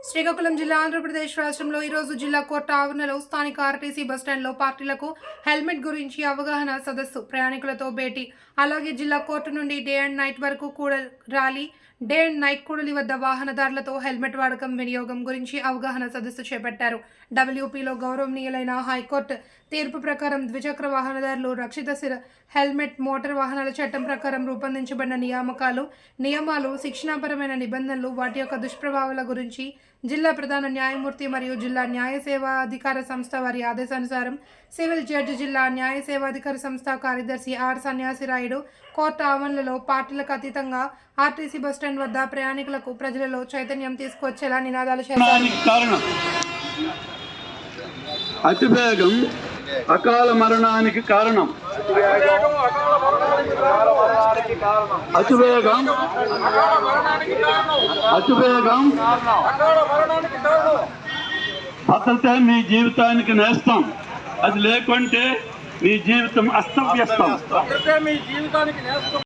శ్రీకాకుళం జిల్లా ఆంధ్రప్రదేశ్ రాష్ట్రంలో ఈ రోజు జిల్లా కోర్టు ఆవరణలో స్థానిక ఆర్టీసీ బస్టాండ్లో పార్టీలకు హెల్మెట్ గురించి అవగాహన సదస్సు, ప్రయాణికులతో భేటీ, అలాగే జిల్లా కోర్టు నుండి డే అండ్ నైట్ వరకు కూడా ర్యాలీ, డే అండ్ నైట్ కూడలి వద్ద వాహనదారులతో హెల్మెట్ వాడకం వినియోగం గురించి అవగాహన సదస్సు చేపట్టారు. డబ్ల్యూపీలో గౌరవనీయులైన హైకోర్టు తీర్పు ప్రకారం ద్విచక్ర వాహనదారులు రక్షిత హెల్మెట్ మోటార్ వాహనాల చట్టం ప్రకారం రూపొందించబడిన నియమాలు, శిక్షణాపరమైన నిబంధనలు, వాటి యొక్క దుష్ప్రభావాల గురించి జిల్లా ప్రధాన న్యాయమూర్తి మరియు జిల్లా న్యాయ సేవాధికార సంస్థ వారి ఆదేశానుసారం సివిల్ జడ్జి, జిల్లా న్యాయ సేవాధికార సంస్థ కార్యదర్శి ఆర్ సన్యాసిరాయుడు కోర్టు ఆవరణలో పార్టీలకు అతీతంగా ఆర్టీసీ బస్టాండ్ వద్ద ప్రయాణికులకు, ప్రజలలో చైతన్యం తీసుకొచ్చేలా నినాదాలు చేశారు. అతివేగం అకాల మరణానికి కారణం. అతివేగం భద్రతే మీ జీవితానికి నేస్తం. అది లేకుంటే మీ జీవితం అస్తవ్యస్తం.